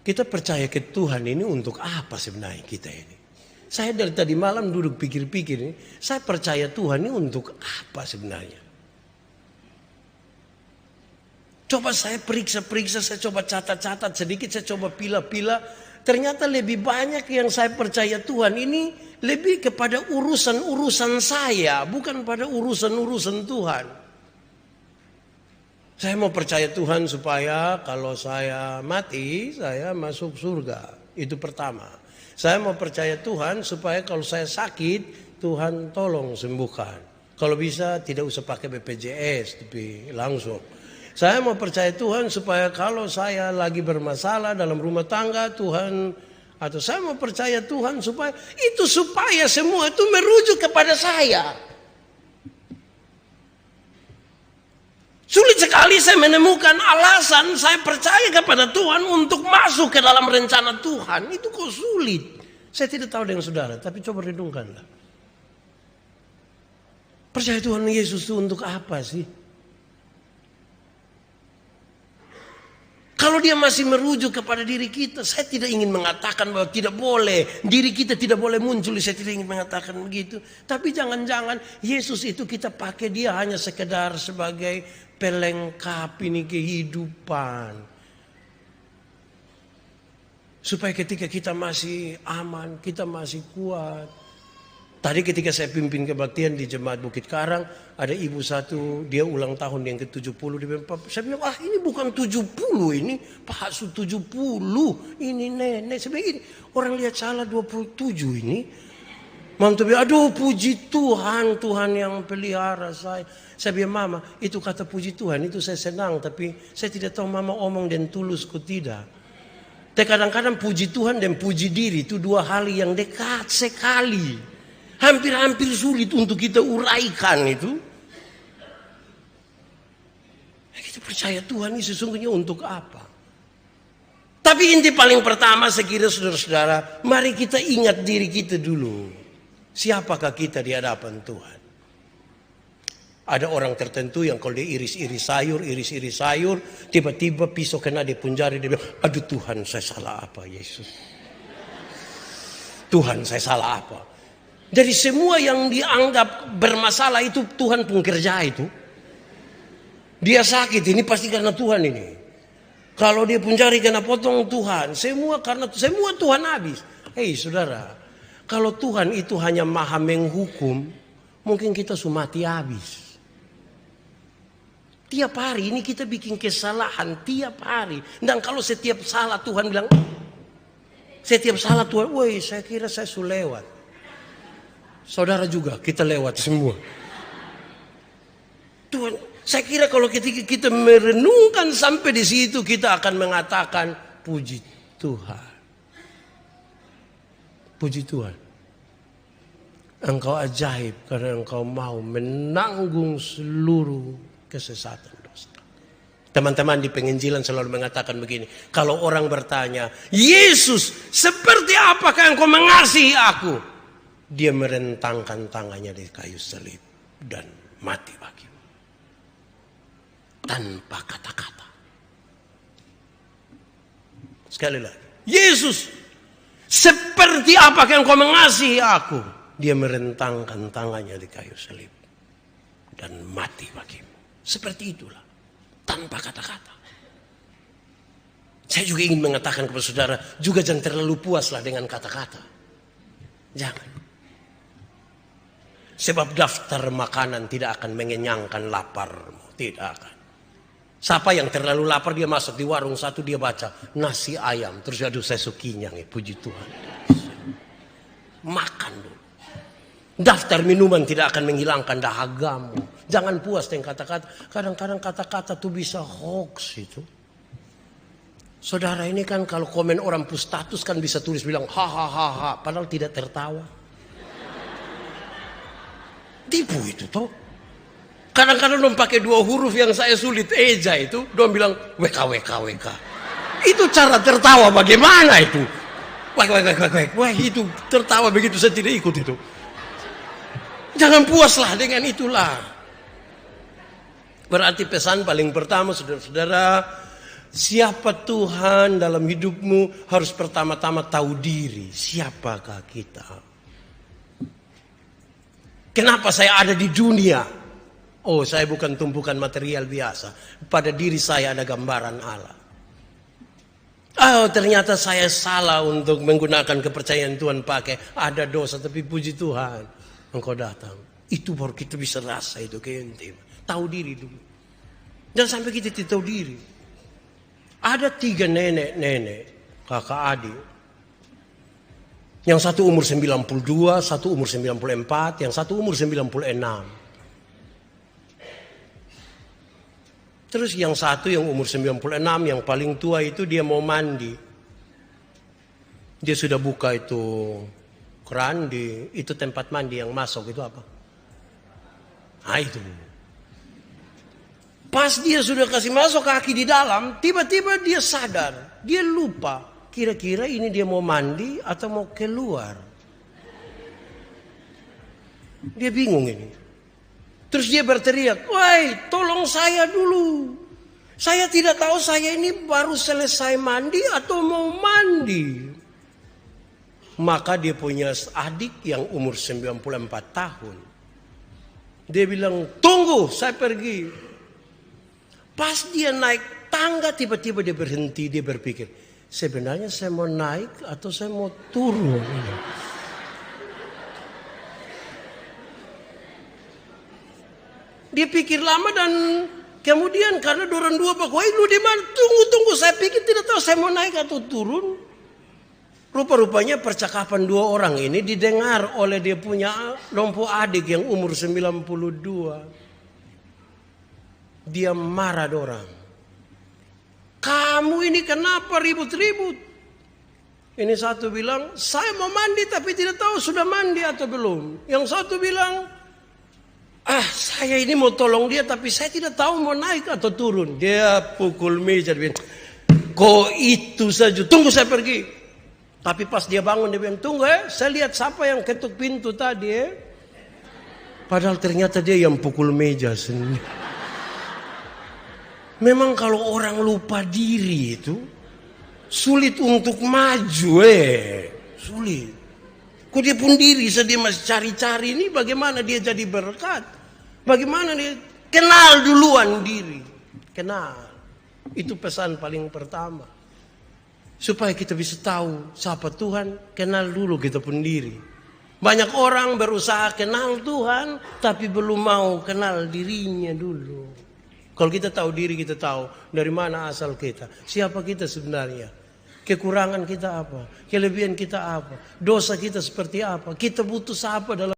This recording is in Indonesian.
Kita percaya ke Tuhan ini untuk apa sebenarnya kita ini? Saya dari tadi malam duduk pikir-pikir ini, saya percaya Tuhan ini untuk apa sebenarnya? Coba saya periksa-periksa, saya coba catat-catat sedikit, saya coba pila-pila. Ternyata lebih banyak yang saya percaya Tuhan ini lebih kepada urusan-urusan saya, bukan pada urusan-urusan Tuhan. Saya mau percaya Tuhan supaya kalau saya mati, saya masuk surga. Itu pertama. Saya mau percaya Tuhan supaya kalau saya sakit, Tuhan tolong sembuhkan. Kalau bisa tidak usah pakai BPJS, tapi langsung. Saya mau percaya Tuhan supaya kalau saya lagi bermasalah dalam rumah tangga, Tuhan, atau saya mau percaya Tuhan supaya semua itu merujuk kepada saya. Sulit sekali saya menemukan alasan saya percaya kepada Tuhan untuk masuk ke dalam rencana Tuhan. Itu kok sulit. Saya tidak tahu dengan saudara, tapi coba renungkanlah. Percaya Tuhan Yesus itu untuk apa sih? Kalau dia masih merujuk kepada diri kita, saya tidak ingin mengatakan bahwa tidak boleh. Diri kita tidak boleh muncul, saya tidak ingin mengatakan begitu. Tapi jangan-jangan Yesus itu kita pakai dia hanya sekedar sebagai pelengkap ini kehidupan. Supaya ketika kita masih aman, kita masih kuat. Tadi ketika saya pimpin kebaktian di Jemaat Bukit Karang, ada ibu satu, dia ulang tahun yang ke-70. Saya bilang, ini bukan 70 ini, Pak Su 70, ini nenek. Saya bilang, ini orang lihat salah 27 ini. Mama bilang, aduh puji Tuhan, Tuhan yang pelihara saya. Saya bilang, Mama, itu kata puji Tuhan, itu saya senang. Tapi saya tidak tahu Mama omong dan tulus kok tidak. Tapi kadang-kadang puji Tuhan dan puji diri itu dua hal yang dekat sekali. Hampir-hampir sulit untuk kita uraikan itu. Kita percaya Tuhan ini sesungguhnya untuk apa? Tapi inti paling pertama saya kira saudara-saudara, mari kita ingat diri kita dulu. Siapakah kita di hadapan Tuhan? Ada orang tertentu yang kalau dia iris-iris sayur, tiba-tiba pisau kena di punjari, dia bilang, aduh Tuhan saya salah apa Yesus? Tuhan saya salah apa? Dari semua yang dianggap bermasalah itu Tuhan pun kerja itu. Dia sakit ini pasti karena Tuhan ini. Kalau dia punjari kena potong Tuhan. Semua Tuhan habis. Hei saudara. Kalau Tuhan itu hanya maha menghukum. Mungkin kita sudah mati habis. Tiap hari ini kita bikin kesalahan. Tiap hari. Dan kalau setiap salah Tuhan bilang. Setiap salah Tuhan. Woi saya kira saya sudah lewat. Saudara juga kita lewat semua. Tuhan, saya kira kalau kita merenungkan sampai di situ kita akan mengatakan puji Tuhan. Puji Tuhan. Engkau ajaib karena engkau mau menanggung seluruh kesesatan dosa. Teman-teman di penginjilan selalu mengatakan begini. Kalau orang bertanya, Yesus seperti apakah engkau mengasihi aku? Dia merentangkan tangannya di kayu salib dan mati bagimu. Tanpa kata-kata. Sekali lagi. Yesus seperti apakah engkau mengasihi aku? Dia merentangkan tangannya di kayu salib dan mati bagimu. Seperti itulah. Tanpa kata-kata. Saya juga ingin mengatakan kepada saudara, juga jangan terlalu puaslah dengan kata-kata. Jangan. Sebab daftar makanan tidak akan mengenyangkan laparmu. Tidak akan. Siapa yang terlalu lapar dia masuk di warung satu dia baca nasi ayam. Terus aduh saya sukinya nih puji Tuhan. Makan dulu. Daftar minuman tidak akan menghilangkan dahagamu. Jangan puas dengan kata-kata. Kadang-kadang kata-kata itu bisa hoax itu. Saudara ini kan kalau komen orang pustatus kan bisa tulis bilang ha. Padahal tidak tertawa. Tipu itu toh. Kadang-kadang dong pakai dua huruf yang saya sulit eja itu. Dong bilang WK. Itu cara tertawa bagaimana itu? Wah itu tertawa begitu saya tidak ikut itu. Jangan puaslah dengan itulah. Berarti pesan paling pertama saudara-saudara. siapa Tuhan dalam hidupmu harus pertama-tama tahu diri. Siapakah kita? Kenapa saya ada di dunia? Oh, saya bukan tumpukan material biasa. Pada diri saya ada gambaran Allah. Oh, ternyata saya salah untuk menggunakan kepercayaan Tuhan pakai. Ada dosa, tapi puji Tuhan, Engkau datang. Itu baru kita bisa rasa itu keintime. Tahu diri dulu. Jangan sampai kita tidak tahu diri. Ada 3 nenek-nenek, kakak adik. Yang satu umur 92, satu umur 94, yang satu umur 96. Terus yang satu yang umur 96, yang paling tua itu dia mau mandi. Dia sudah buka itu keran, itu tempat mandi yang masuk itu apa? Nah itu. Pas dia sudah kasih masuk kaki di dalam, tiba-tiba dia sadar. Dia lupa. Kira-kira ini dia mau mandi atau mau keluar. Dia bingung ini. Terus dia berteriak, "Woi, tolong saya dulu. Saya tidak tahu saya ini baru selesai mandi atau mau mandi." Maka dia punya adik yang umur 94 tahun. Dia bilang, "Tunggu, saya pergi." Pas dia naik tangga, tiba-tiba dia berhenti, dia berpikir, sebenarnya saya mau naik atau saya mau turun? Dia pikir lama dan kemudian karena dorang dua pak, "Woi lu di mana? Tunggu, saya pikir tidak tahu saya mau naik atau turun." Rupa-rupanya percakapan 2 orang ini didengar oleh dia punya lompo adik yang umur 92. Dia marah dorang. "Kamu ini kenapa ribut-ribut?" Ini satu bilang, "Saya mau mandi tapi tidak tahu sudah mandi atau belum." Yang satu bilang, "Saya ini mau tolong dia tapi saya tidak tahu mau naik atau turun." Dia pukul meja, dia bilang, "Kok itu saja, tunggu saya pergi." Tapi pas dia bangun dia bilang, "Tunggu saya lihat siapa yang ketuk pintu tadi Padahal ternyata dia yang pukul meja sendiri. Memang kalau orang lupa diri itu sulit untuk maju sulit. Kok dia pun diri dia masih cari-cari ini bagaimana dia jadi berkat. Bagaimana dia kenal duluan diri. Kenal. Itu pesan paling pertama. Supaya kita bisa tahu siapa Tuhan, kenal dulu kita pun diri. Banyak orang berusaha kenal Tuhan tapi belum mau kenal dirinya dulu. Kalau kita tahu diri, kita tahu dari mana asal kita. Siapa kita sebenarnya. Kekurangan kita apa. Kelebihan kita apa. Dosa kita seperti apa. Kita butuh apa dalam